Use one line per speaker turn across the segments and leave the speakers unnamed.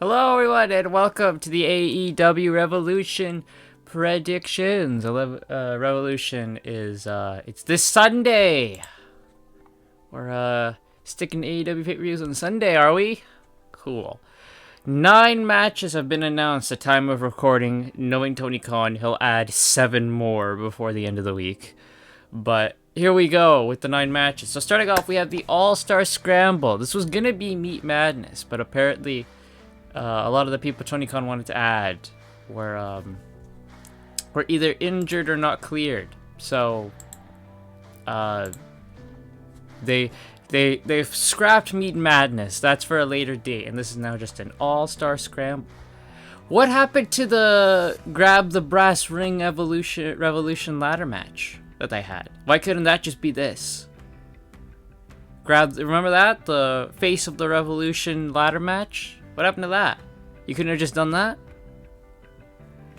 Hello everyone and welcome to the AEW Revolution predictions. Revolution is it's this Sunday. We're sticking AEW pay-per-views on Sunday, are we? Cool. 9 matches have been announced at time of recording. Knowing Tony Khan, he'll add 7 more before the end of the week. But here we go with the 9 matches. So starting off, we have the All-Star Scramble. This was gonna be Meat Madness, but apparently a lot of the people Tony Khan wanted to add were either injured or not cleared. So they've scrapped Meat Madness. That's for a later date, and this is now just an All-Star Scramble. What happened to the grab the brass ring Revolution ladder match that they had? Why couldn't that just be this? Remember that? The face of the Revolution ladder match? What happened to that? You couldn't have just done that?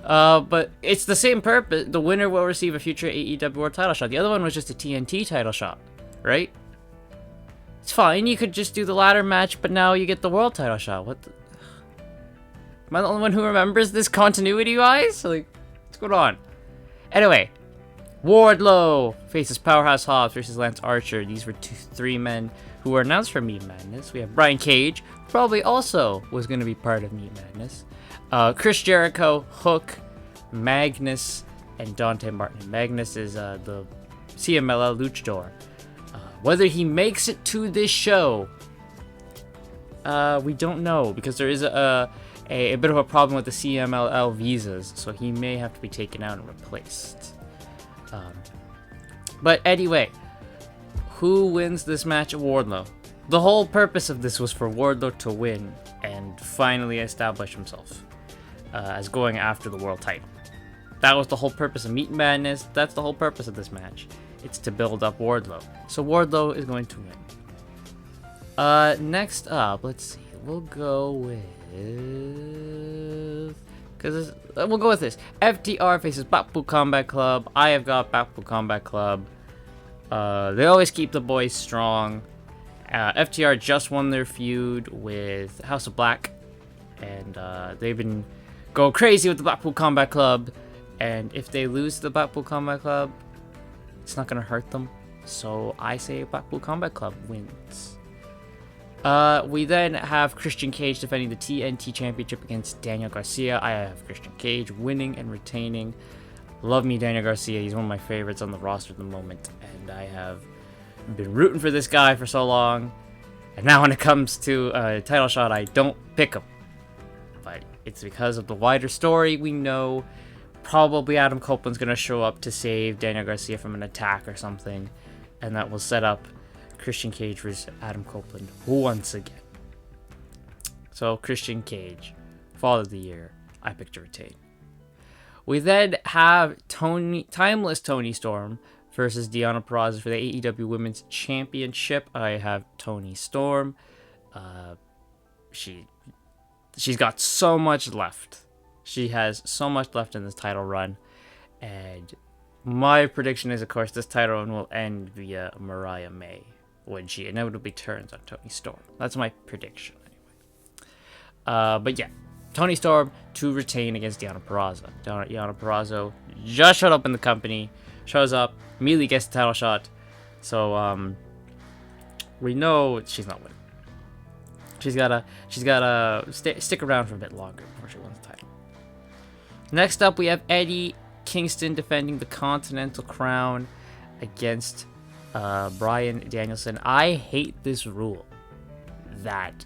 But it's the same purpose. The winner will receive a future AEW World title shot. The other one was just a TNT title shot, right? It's fine. You could just do the ladder match, but now you get the world title shot. What the... Am I the only one who remembers this continuity-wise? Like, what's going on? Anyway, Wardlow faces Powerhouse Hobbs versus Lance Archer. These were 3 men who were announced for Meat Madness. We have Brian Cage, probably also was going to be part of Meat Madness. Chris Jericho, Hook, Magnus, and Dante Martin. Magnus is the CMLL luchador. Whether he makes it to this show, we don't know, because there is a bit of a problem with the CMLL visas, so he may have to be taken out and replaced. But anyway, who wins this match? Wardlow. The whole purpose of this was for Wardlow to win and finally establish himself as going after the world title. That was the whole purpose of Meat Madness. That's the whole purpose of this match. It's to build up Wardlow. So Wardlow is going to win. Next up, let's see. We'll go with... we'll go with this. FTR faces Blackpool Combat Club. I have got Blackpool Combat Club. They always keep the boys strong. FTR just won their feud with House of Black, and they've been going crazy with the Blackpool Combat Club, and if they lose to the Blackpool Combat Club, it's not going to hurt them, so I say Blackpool Combat Club wins. We then have Christian Cage defending the TNT Championship against Daniel Garcia. I have Christian Cage winning and retaining. Love me Daniel Garcia, he's one of my favorites on the roster at the moment, and I have been rooting for this guy for so long, and now when it comes to a title shot, I don't pick him. But it's because of the wider story. We know probably Adam Copeland's going to show up to save Daniel Garcia from an attack or something, and that will set up Christian Cage versus Adam Copeland once again. So Christian Cage, Fall of the Year, I picked to retain. We then have Timeless Toni Storm versus Deonna Purrazzo for the AEW Women's Championship. I have Toni Storm. She's got so much left. She has so much left in this title run, and my prediction is, of course, this title run will end via Mariah May when she inevitably turns on Toni Storm. That's my prediction, anyway. But yeah, Toni Storm to retain against Deonna Purrazzo. Deonna Purrazzo just showed up in the company, shows up, immediately gets the title shot, so we know she's not winning. She's gotta stick around for a bit longer before she wins the title. Next up, we have Eddie Kingston defending the Continental crown against Bryan Danielson. I hate this rule that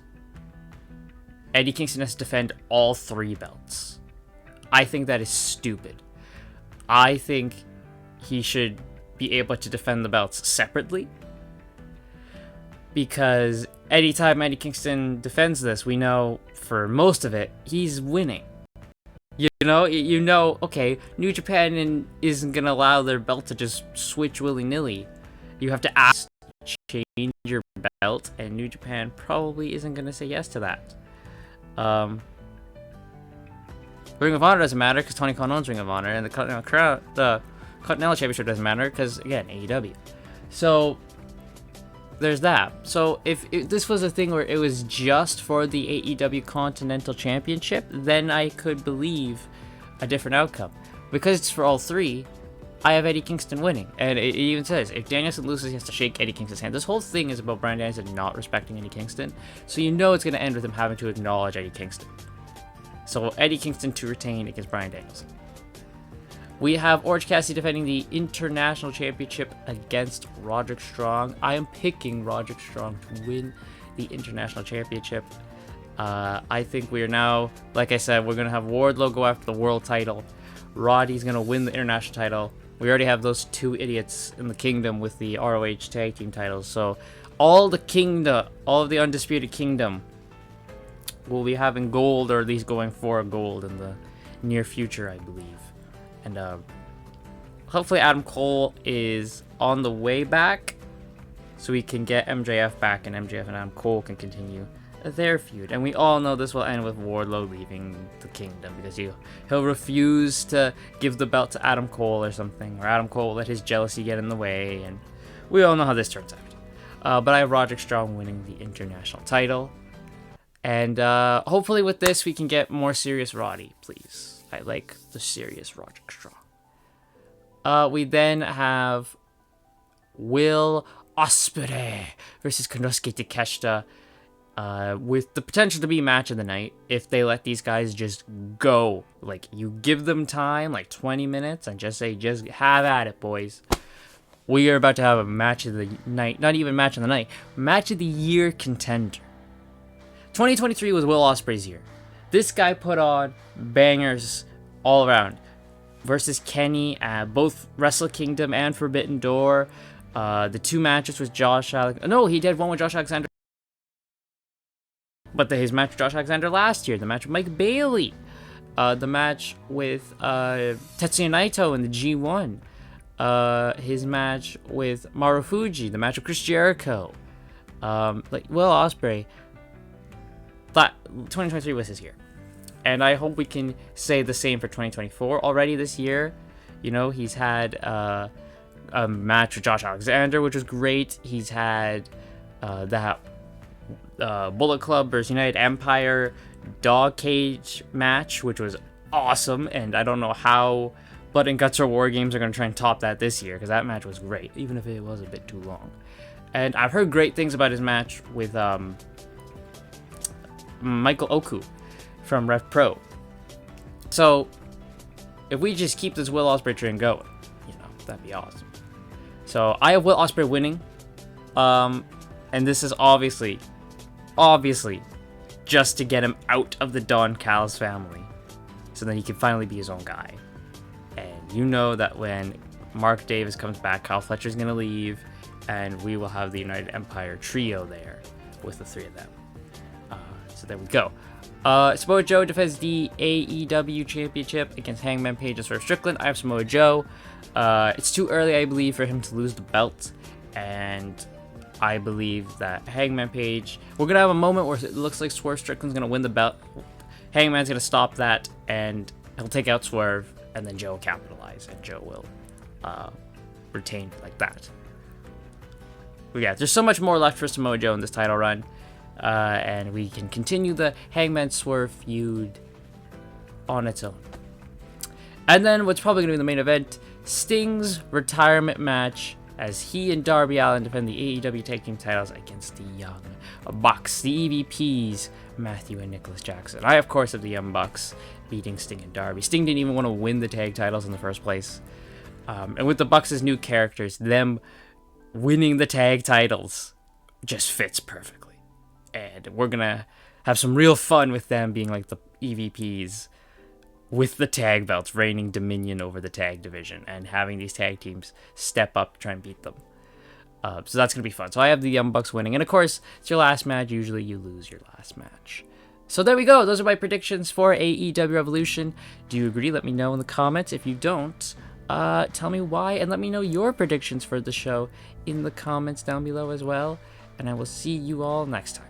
Eddie Kingston has to defend all 3 belts. I think that is stupid. I think he should be able to defend the belts separately, because anytime Eddie Kingston defends this, we know for most of it, he's winning. You know, okay, New Japan isn't going to allow their belt to just switch willy-nilly. You have to ask to change your belt, and New Japan probably isn't going to say yes to that. Ring of Honor doesn't matter because Tony Khan owns Ring of Honor, and the Continental Championship doesn't matter because, again, AEW. So there's that. So if this was a thing where it was just for the AEW Continental Championship, then I could believe a different outcome. Because it's for all three, I have Eddie Kingston winning. And it even says, if Danielson loses, he has to shake Eddie Kingston's hand. This whole thing is about Bryan Danielson not respecting Eddie Kingston. So you know it's going to end with him having to acknowledge Eddie Kingston. So Eddie Kingston to retain against Bryan Danielson. We have Orange Cassidy defending the International Championship against Roderick Strong. I am picking Roderick Strong to win the International Championship. I think we are now, like I said, we're going to have Wardlow go after the world title. Roddy's going to win the international title. We already have those two idiots in the kingdom with the ROH tag team titles. So all the kingdom, all of the undisputed kingdom will be having gold, or at least going for gold in the near future, I believe. And hopefully Adam Cole is on the way back so we can get MJF back, and MJF and Adam Cole can continue their feud. And we all know this will end with Wardlow leaving the kingdom because he'll refuse to give the belt to Adam Cole or something, or Adam Cole will let his jealousy get in the way, and we all know how this turns out. But I have Roderick Strong winning the international title, and hopefully with this we can get more serious Roddy, please. I like the serious Roderick Strong. We then have Will Ospreay versus Konosuke Takeshita. With the potential to be match of the night if they let these guys just go. Like, you give them time, like 20 minutes, and just say, just have at it, boys. We are about to have a match of the night, not even match of the night, match of the year contender. 2023 was Will Ospreay's year. This guy put on bangers all around. Versus Kenny at both Wrestle Kingdom and Forbidden Door. The two matches with Josh Alexander. No, he did one with Josh Alexander. But his match with Josh Alexander last year, the match with Mike Bailey, the match with Tetsuya Naito in the G1, his match with Marufuji, the match with Chris Jericho, like Will Ospreay. That 2023 was his year, and I hope we can say the same for 2024 already this year. You know, he's had a match with Josh Alexander, which was great. He's had that Bullet Club versus United Empire dog cage match, which was awesome, and I don't know how Blood and Guts or War Games are going to try and top that this year, because that match was great, even if it was a bit too long. And I've heard great things about his match with Michael Oku from Rev Pro. So if we just keep this Will Ospreay train going, you know, that'd be awesome. So I have Will Ospreay winning, and this is obviously just to get him out of the Don Callis family, so that he can finally be his own guy. And you know that when Mark Davis comes back, Kyle Fletcher's gonna leave, and we will have the United Empire trio there with the three of them. So there we go. Samoa Joe defends the AEW Championship against Hangman Page and Swerve Strickland. I have Samoa Joe. It's too early, I believe, for him to lose the belt, and I believe that Hangman Page, we're going to have a moment where it looks like Swerve Strickland's going to win the belt. Hangman's going to stop that, and he'll take out Swerve, and then Joe will capitalize, and Joe will retain like that. But yeah, there's so much more left for Samoa Joe in this title run, and we can continue the Hangman Swerve feud on its own. And then what's probably going to be the main event, Sting's retirement match, as he and Darby Allin defend the AEW Tag Team titles against the Young Bucks, the EVPs, Matthew and Nicholas Jackson. I, of course, have the Young Bucks beating Sting and Darby. Sting didn't even want to win the tag titles in the first place. And with the Bucks' new characters, them winning the tag titles just fits perfectly. And we're going to have some real fun with them being like the EVPs with the tag belts, reigning dominion over the tag division, and having these tag teams step up to try and beat them. So that's going to be fun. So I have the Young Bucks winning. And of course, it's your last match. Usually you lose your last match. So there we go. Those are my predictions for AEW Revolution. Do you agree? Let me know in the comments. If you don't, tell me why, and let me know your predictions for the show in the comments down below as well. And I will see you all next time.